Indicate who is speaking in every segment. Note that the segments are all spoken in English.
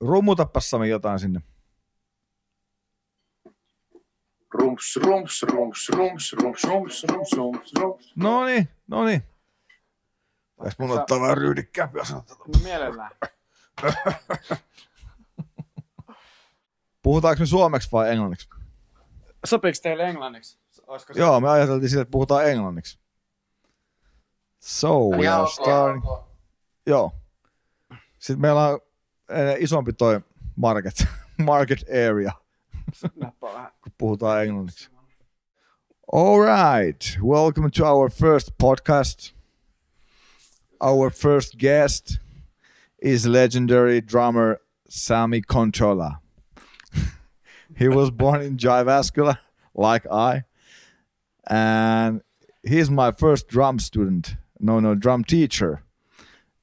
Speaker 1: Rummutappas Sami jotain sinne.
Speaker 2: Rums, rums, rums, rums, rums, rums, rums, rums, rums.
Speaker 1: Noniin. Vais mun ottaa vähän ryydikkäämpi asenta.
Speaker 3: No mielellään.
Speaker 1: Puhutaanko me suomeksi vai englanniksi?
Speaker 3: Sopiiko teille englanniksi?
Speaker 1: Joo, me ajateltiin sille, että puhutaan englanniksi. So, we are starting. Joo. Sitten meillä on isompi toi market area, kun puhutaan englanniksi. All right, welcome to our first podcast. Our first guest is legendary drummer Sami Kontola. He was born in Jyväskylä, like I, and he's my first drum student. No, drum teacher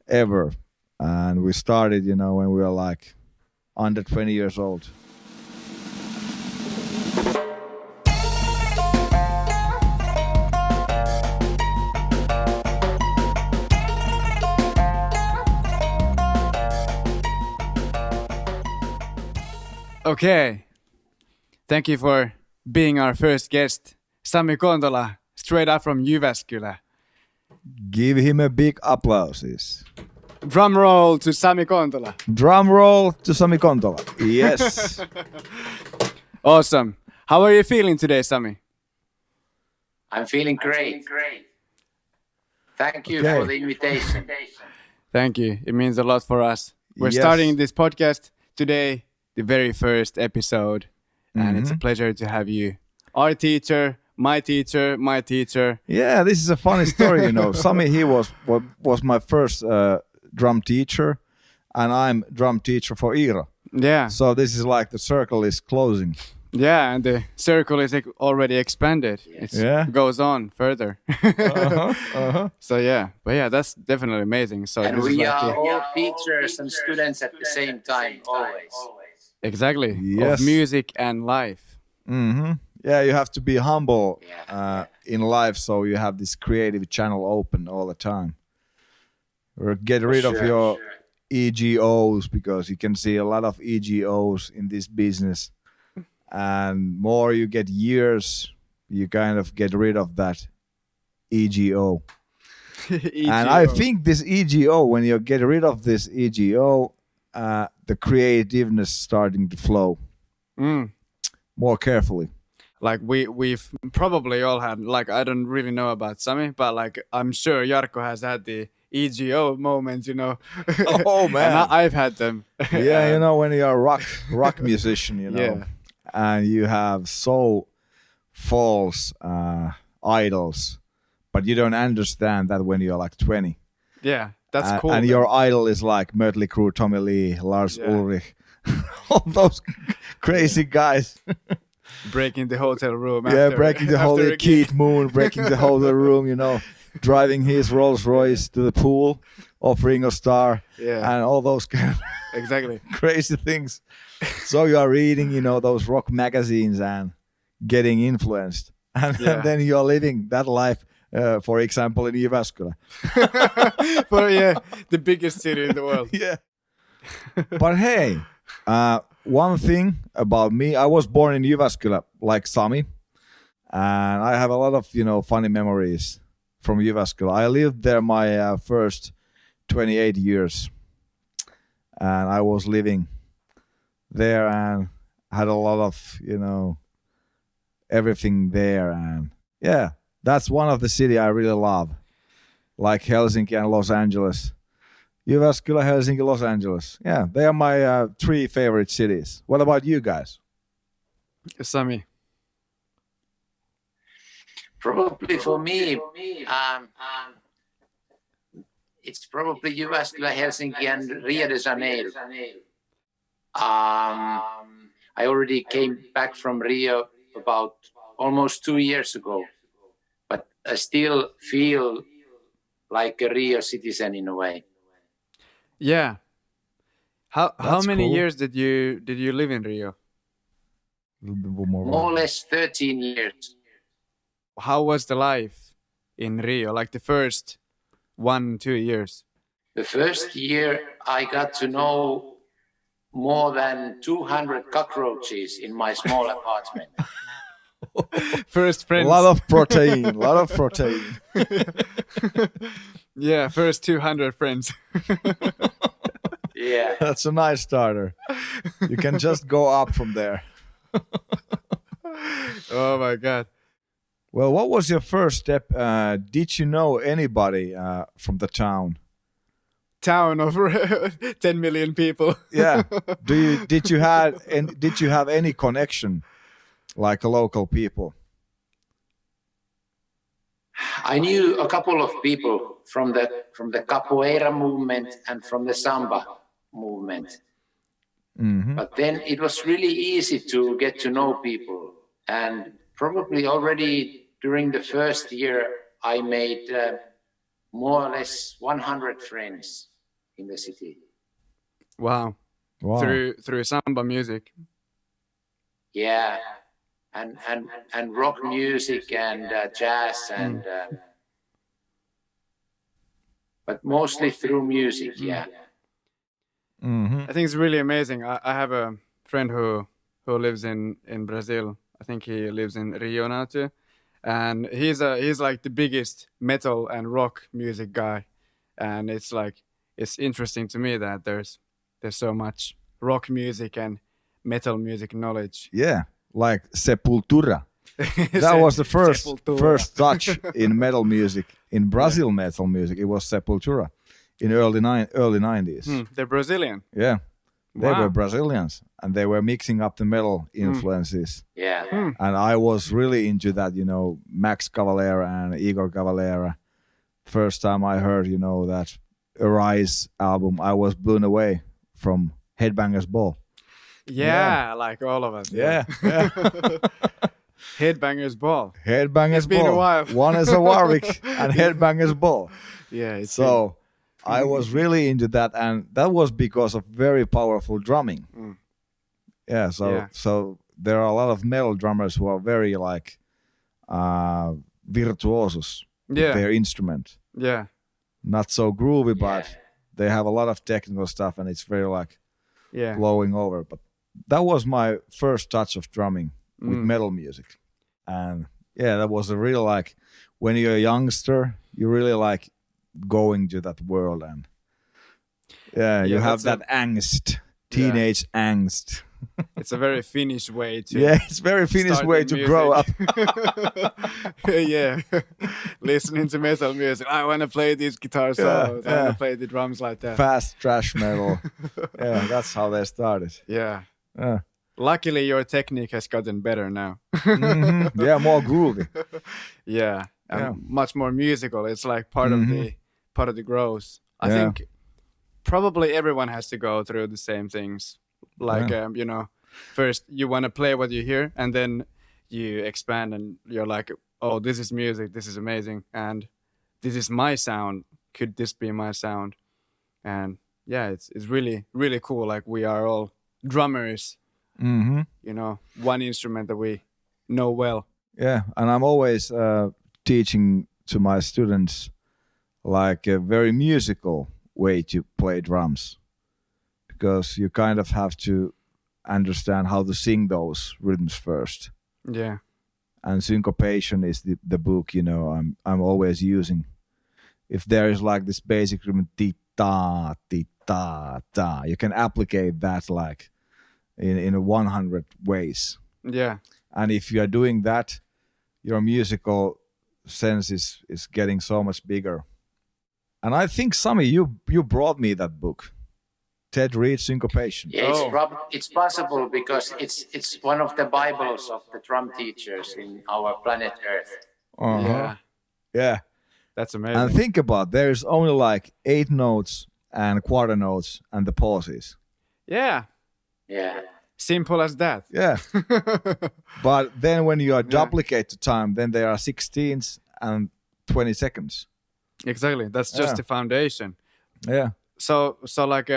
Speaker 1: ever. And we started, when we were like under 20 years old.
Speaker 3: Okay. Thank you for being our first guest, Sami Kontola, straight up from Jyväskylä.
Speaker 1: Give him a big applause.
Speaker 3: Drum roll to Sami Kontola.
Speaker 1: Drum roll to Sami Kontola. Yes.
Speaker 3: Awesome. How are you feeling today, Sami?
Speaker 2: I'm feeling great. Thank you for the invitation.
Speaker 3: Thank you. It means a lot for us. We're starting this podcast today, the very first episode, and it's a pleasure to have you. Our teacher, my teacher.
Speaker 1: Yeah, this is a funny story, Sami, he was my first drum teacher, and I'm drum teacher for Iiro.
Speaker 3: Yeah.
Speaker 1: So this is like the circle is closing.
Speaker 3: Yeah, and the circle is already expanded. It goes on further. So that's definitely amazing. So
Speaker 2: and we are all teachers and students at the same time, always.
Speaker 3: Exactly.
Speaker 1: Yes.
Speaker 3: Of music and life.
Speaker 1: Mm-hmm. Yeah, you have to be humble in life, so you have this creative channel open all the time. Or get rid of your EGOs, because you can see a lot of EGOs in this business. And more you get years, you kind of get rid of that EGO. And I think this EGO, when you get rid of this EGO, the creativeness starting to flow more carefully.
Speaker 3: Like we've probably all had, like, I don't really know about Sami, but like I'm sure Jarkko has had the EGO moments,
Speaker 1: Oh man,
Speaker 3: and I've had them.
Speaker 1: Yeah, when you're a rock musician, and you have so false idols, but you don't understand that when you're like 20.
Speaker 3: Yeah, that's cool.
Speaker 1: And your idol is like Mötley Crüe, Tommy Lee, Lars Ulrich, all those crazy guys.
Speaker 3: Breaking the hotel room.
Speaker 1: Breaking the whole Keith Moon, breaking the whole room, driving his Rolls Royce to the pool, offering a star, and all those kind of
Speaker 3: exactly
Speaker 1: crazy things. So you are reading, those rock magazines and getting influenced, and then you're living that life. For example, in Jyväskylä.
Speaker 3: The biggest city in the world.
Speaker 1: Yeah. But hey, one thing about me, I was born in Jyväskylä, like Sami, and I have a lot of, funny memories from Jyväskylä. I lived there my first 28 years, and I was living there and had a lot of, everything there. And that's one of the city I really love, like Helsinki and Los Angeles. Jyväskylä, Helsinki, Los Angeles. Yeah, they are my 3 favorite cities. What about you guys?
Speaker 3: Sami?
Speaker 2: Probably for me, it's probably Jyväskylä, Helsinki, and Rio De Janeiro. I already came back from Rio about almost 2 years ago, but I still feel like a Rio citizen in a way.
Speaker 3: Yeah. How many
Speaker 1: cool.
Speaker 3: years did you live in Rio?
Speaker 2: More or less 13 years.
Speaker 3: How was the life in Rio? Like the first 1-2 years?
Speaker 2: The first year I got to know more than 200 cockroaches in my small apartment.
Speaker 3: First friends.
Speaker 1: A lot of protein.
Speaker 3: Yeah, first 200 friends.
Speaker 2: Yeah.
Speaker 1: That's a nice starter. You can just go up from there.
Speaker 3: Oh my God.
Speaker 1: Well, what was your first step? Did you know anybody from the town?
Speaker 3: Town of 10 million people.
Speaker 1: Yeah. Did you have any connection, like local people?
Speaker 2: I knew a couple of people from the capoeira movement and from the samba movement.
Speaker 1: Mm-hmm.
Speaker 2: But then it was really easy to get to know people. And probably already during the first year, I made more or less 100 friends in the city.
Speaker 3: Wow. Through samba music.
Speaker 2: Yeah. And rock music and jazz and but mostly through music, yeah.
Speaker 1: Mm-hmm.
Speaker 3: I think it's really amazing. I have a friend who lives in Brazil. I think he lives in Rio now too, and he's like the biggest metal and rock music guy, and it's interesting to me that there's so much rock music and metal music knowledge.
Speaker 1: Yeah, like Sepultura. That was the first touch in metal music, in Brazil metal music. It was Sepultura in early 90s.
Speaker 3: They're Brazilian.
Speaker 1: Yeah. They
Speaker 3: Wow.
Speaker 1: were Brazilians, and they were mixing up the metal influences.
Speaker 2: Yeah.
Speaker 1: And I was really into that, Max Cavalera and Igor Cavalera. First time I heard, that Arise album, I was blown away from Headbangers Ball.
Speaker 3: Yeah, like all of us.
Speaker 1: Yeah.
Speaker 3: Headbangers Ball.
Speaker 1: Headbangers
Speaker 3: It's been
Speaker 1: Ball.
Speaker 3: a while.
Speaker 1: One is a Warwick and Headbangers Ball.
Speaker 3: Yeah, it's
Speaker 1: So I was really into that, and that was because of very powerful drumming. Yeah, so there are a lot of metal drummers who are very like virtuosos with their instrument.
Speaker 3: Yeah.
Speaker 1: Not so groovy, but they have a lot of technical stuff, and it's very like blowing over. But that was my first touch of drumming with metal music, and that was a real like when you're a youngster, you really like going to that world, and you have that angst, teenage angst.
Speaker 3: It's a very Finnish way to
Speaker 1: it's very Finnish way to grow up.
Speaker 3: Yeah, listening to metal music. I want to play these guitar solos. I want to play the drums like that.
Speaker 1: Fast thrash metal. That's how they started.
Speaker 3: Yeah. Luckily, your technique has gotten better now.
Speaker 1: Mm-hmm. Yeah, more groovy.
Speaker 3: Yeah, and much more musical. It's like part of the growth. I think probably everyone has to go through the same things. Like first you want to play what you hear, and then you expand, and you're like, oh, this is music. This is amazing, and this is my sound. Could this be my sound? And it's really really cool. Like we are all drummers.
Speaker 1: Mm-hmm.
Speaker 3: One instrument that we know well.
Speaker 1: Yeah, and I'm always teaching to my students like a very musical way to play drums, because you kind of have to understand how to sing those rhythms first.
Speaker 3: Yeah.
Speaker 1: And Syncopation is the book, I'm always using. If there is like this basic rhythm, ti-ta, ti-ta-ta, you can applicate that like in 100 ways.
Speaker 3: Yeah.
Speaker 1: And if you are doing that, your musical sense is getting so much bigger. And I think, Sami, you brought me that book, Ted Reed's Syncopation.
Speaker 2: Yeah, it's possible because it's one of the Bibles of the drum teachers in our planet Earth.
Speaker 1: Yeah.
Speaker 3: That's amazing.
Speaker 1: And think about, there's only like 8 notes and quarter notes and the pauses.
Speaker 3: Yeah.
Speaker 2: Yeah.
Speaker 3: Simple as that.
Speaker 1: Yeah. But then when you duplicate the time, then there are 16ths and 20 seconds.
Speaker 3: Exactly. That's just the foundation.
Speaker 1: Yeah.
Speaker 3: So like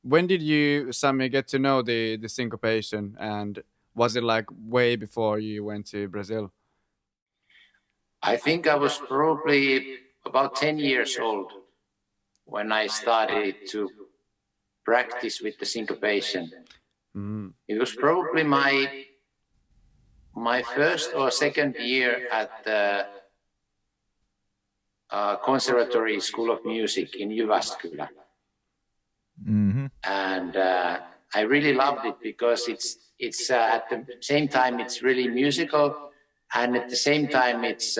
Speaker 3: when did you, Sami, get to know the Syncopation, and was it like way before you went to Brazil?
Speaker 2: I think I was probably about 10 years old when I started to practice with the syncopation. It was probably my first or second year at the Conservatory School of Music in Jyväskylä. And I really loved it because it's at the same time it's really musical, and at the same time it's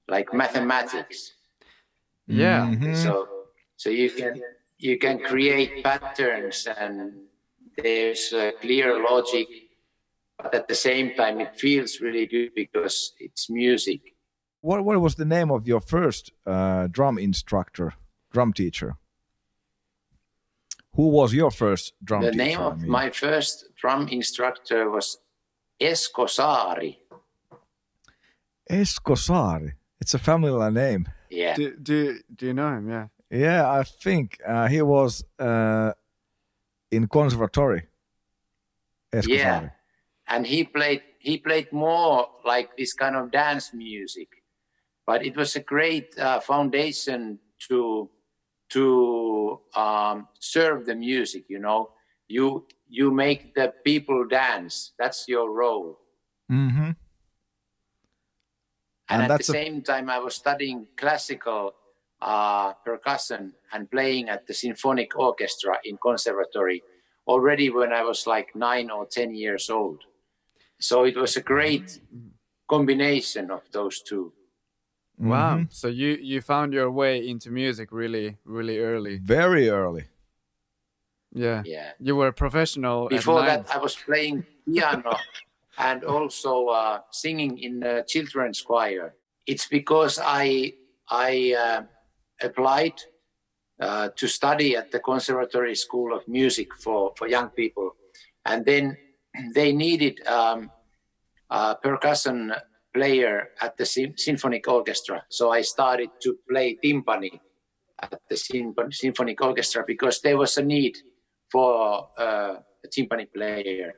Speaker 2: like mathematics. So you can create patterns, and there's a clear logic, but at the same time it feels really good because it's music.
Speaker 1: What was the name of your first drum teacher? Who was your first drum teacher?
Speaker 2: The name of my first drum instructor was Esko Saari.
Speaker 1: Esko Saari. It's a familiar name.
Speaker 2: Yeah.
Speaker 3: Do you know him? Yeah.
Speaker 1: Yeah, I think he was in conservatory. Esko Saari.
Speaker 2: And he played more like this kind of dance music, but it was a great foundation to serve the music. You know, you make the people dance. That's your role. And at the same time, I was studying classical percussion and playing at the symphonic orchestra in conservatory already when I was like 9 or 10 years old. So it was a great combination of those two.
Speaker 3: Wow. So you found your way into music really, really early.
Speaker 1: Very early.
Speaker 3: Yeah. You were a professional.
Speaker 2: Before that, I was playing piano and also singing in a children's choir. It's because I applied to study at the Conservatory School of Music for young people. And then they needed a percussion player at the symphonic orchestra. So I started to play timpani at the symphonic orchestra because there was a need for a timpani player.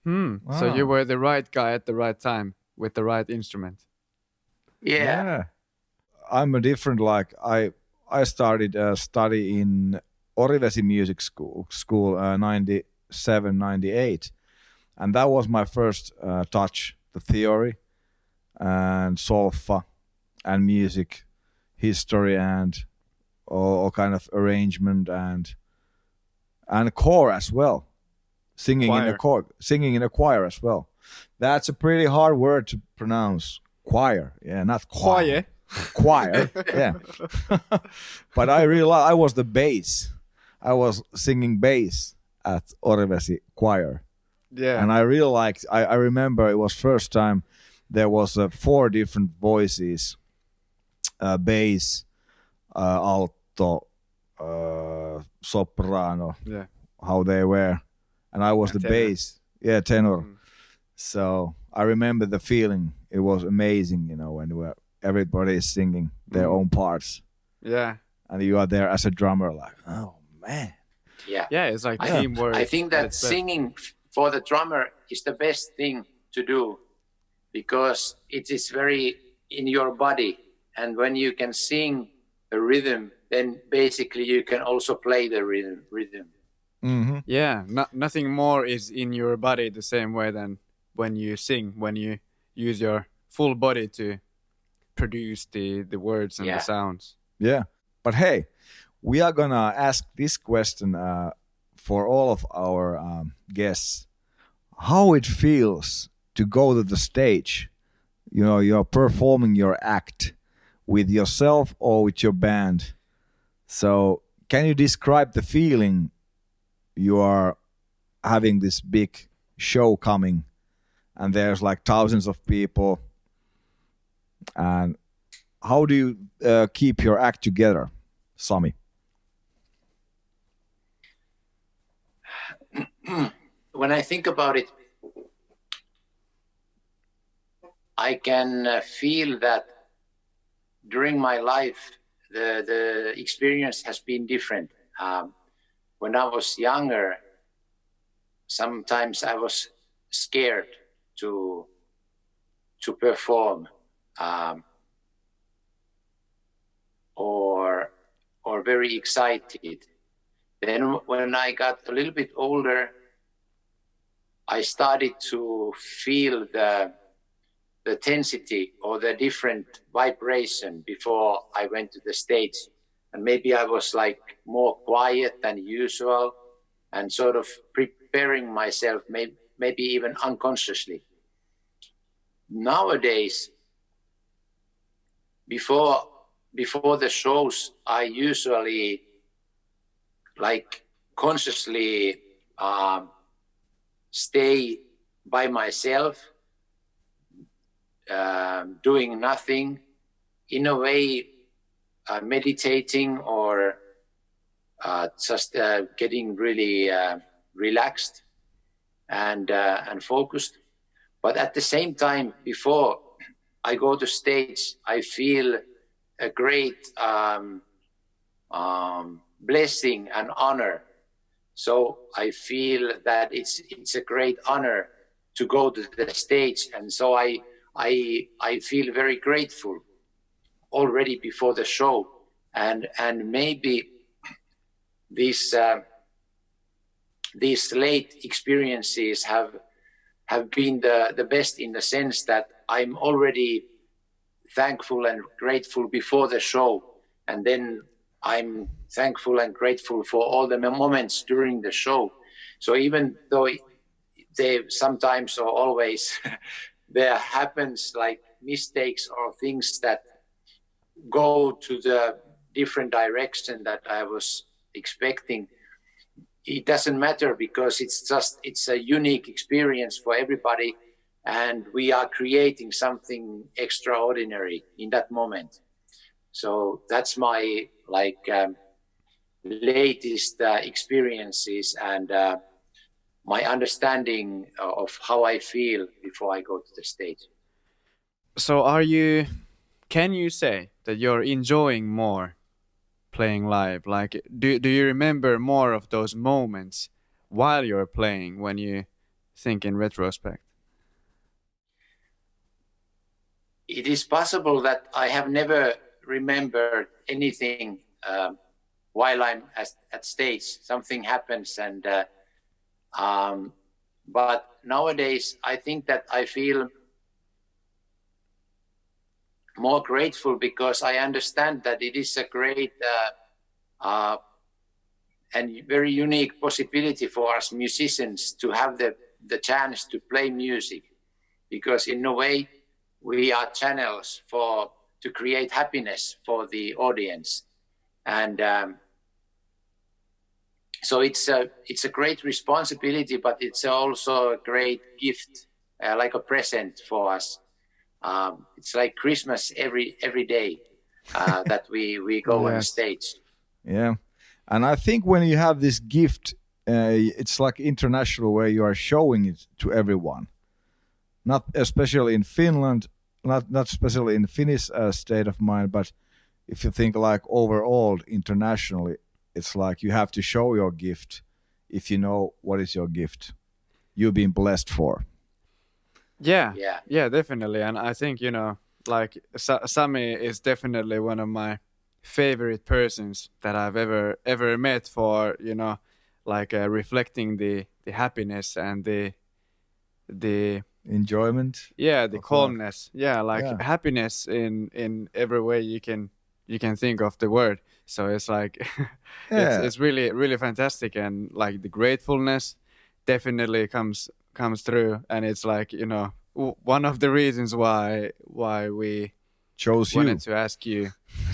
Speaker 3: Wow. So you were the right guy at the right time with the right instrument.
Speaker 2: Yeah.
Speaker 1: I'm a different, like I started study in Orivesi Music School 97, 98. And that was my first touch, the theory and solfa and music history and all kind of arrangement and choir as well. Singing in a choir as well. That's a pretty hard word to pronounce. Choir. Yeah, not choir. Choir. Yeah. But I realized I was the bass. I was singing bass at Orivesi choir.
Speaker 3: Yeah.
Speaker 1: And I really liked, I remember it was first time there was 4 different voices, bass, alto, soprano, how they were. And I was the bass. Yeah, tenor. So I remember the feeling. It was amazing, you know, when everybody is singing their own parts.
Speaker 3: Yeah.
Speaker 1: And you are there as a drummer like, oh, man.
Speaker 2: Yeah.
Speaker 3: Yeah, it's like teamwork.
Speaker 2: I think that singing for the drummer is the best thing to do because it is very in your body. And when you can sing a rhythm, then basically you can also play the rhythm.
Speaker 3: Yeah, nothing more is in your body the same way than when you sing, when you use your full body to produce the words and the sounds.
Speaker 1: Yeah. But hey, we are going to ask this question for all of our guests. How it feels to go to the stage. You know, you're performing your act with yourself or with your band. So can you describe the feeling you are having this big show coming and there's like thousands of people, and how do you keep your act together, Sami?
Speaker 2: When I think about it, I can feel that during my life, the experience has been different. When I was younger, sometimes I was scared to perform, or very excited. Then when I got a little bit older, I started to feel the intensity or the different vibration before I went to the stage. And maybe I was like more quiet than usual and sort of preparing myself, maybe even unconsciously. Nowadays, before the shows, I usually like consciously stay by myself, doing nothing, in a way meditating or just getting really relaxed and focused. But at the same time, before I go to stage, I feel a great blessing and honor. So I feel that it's a great honor to go to the stage, and so I feel very grateful already before the show, and maybe these late experiences have been the best in the sense that I'm already thankful and grateful before the show, and then I'm thankful and grateful for all the moments during the show. So even though they sometimes or always there happens like mistakes or things that go to the different direction that I was expecting, it doesn't matter, because it's a unique experience for everybody, and we are creating something extraordinary in that moment. So that's my latest experiences and my understanding of how I feel before I go to the stage.
Speaker 3: So can you say that you're enjoying more playing live? Like, do you remember more of those moments while you're playing when you think in retrospect?
Speaker 2: It is possible that I have never remembered anything while I'm at stage. Something happens, and but nowadays I think that I feel more grateful because I understand that it is a great and very unique possibility for us musicians to have the chance to play music, because in a way we are channels to create happiness for the audience, and so it's a great responsibility, but it's also a great gift, like a present for us. It's like Christmas every day that we go on stage.
Speaker 1: Yeah, and I think when you have this gift, it's like international, where you are showing it to everyone. Not especially in Finland, not especially in Finnish state of mind, but if you think like overall internationally, it's like you have to show your gift if you know what is your gift you've been blessed for.
Speaker 3: Yeah, definitely. And I think, like Sami is definitely one of my favorite persons that I've ever met for, like reflecting the happiness and the
Speaker 1: enjoyment.
Speaker 3: Yeah, the calmness. Happiness in every way you can think of the word. So it's like it's really, really fantastic, and like the gratefulness definitely comes through, and it's like, one of the reasons why we wanted to ask you.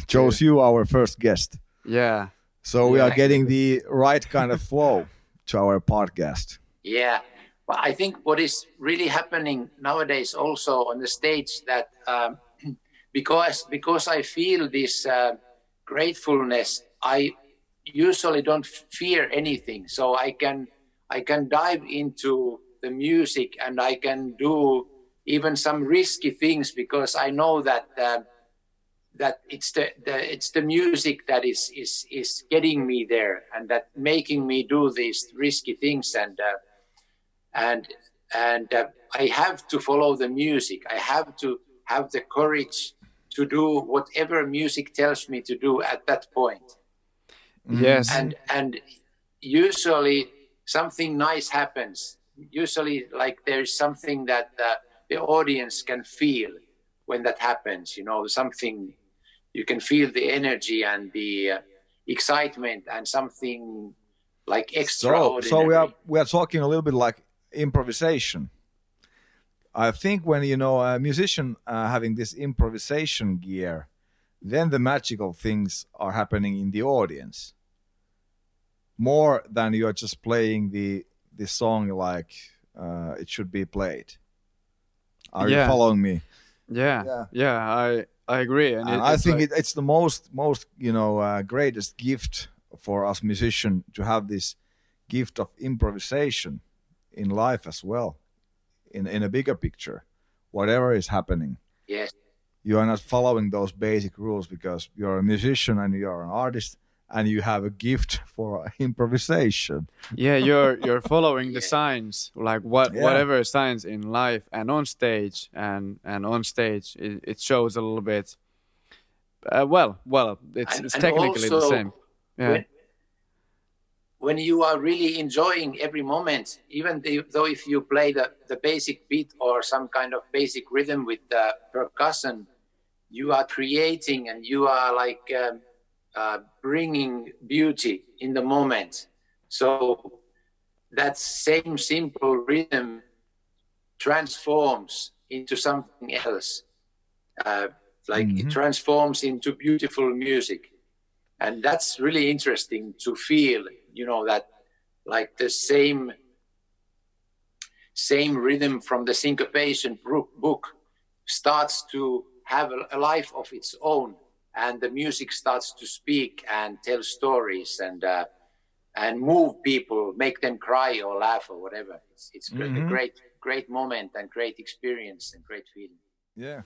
Speaker 1: Chose you our first guest.
Speaker 3: Yeah.
Speaker 1: So we are getting the right kind of flow to our podcast.
Speaker 2: Yeah. But I think what is really happening nowadays also on the stage, that because I feel this gratefulness, I usually don't fear anything. So I can dive into the music, and I can do even some risky things, because I know that that it's the music that is getting me there, and that making me do these risky things, and I have to follow the music. I have to have the courage to do whatever music tells me to do at that point.
Speaker 3: Yes.
Speaker 2: And usually something nice happens. Usually, like there's something that the audience can feel when that happens. Something you can feel the energy and the excitement and something like extraordinary.
Speaker 1: So we are talking a little bit like improvisation. I think when a musician having this improvisation gear, then the magical things are happening in the audience more than you're just playing the song like it should be played. Are you following me?
Speaker 3: Yeah. I agree, and
Speaker 1: I think it's the most greatest gift for us musicians to have this gift of improvisation in life as well, in a bigger picture, whatever is happening.
Speaker 2: Yes.
Speaker 1: You are not following those basic rules because you're a musician and you're an artist and you have a gift for improvisation.
Speaker 3: Yeah, you're following the signs, like whatever signs in life and on stage, and on stage it shows a little bit. It's technically
Speaker 2: also,
Speaker 3: the same. Yeah.
Speaker 2: When you are really enjoying every moment, even though if you play the basic beat or some kind of basic rhythm with the percussion, you are creating and you are like bringing beauty in the moment. So that same simple rhythm transforms into something else. It transforms into beautiful music. And that's really interesting to feel, that like the same rhythm from the Syncopation book starts to have a life of its own, and the music starts to speak and tell stories and move people, make them cry or laugh or whatever. It's a great moment and great experience and great feeling.
Speaker 1: Yeah.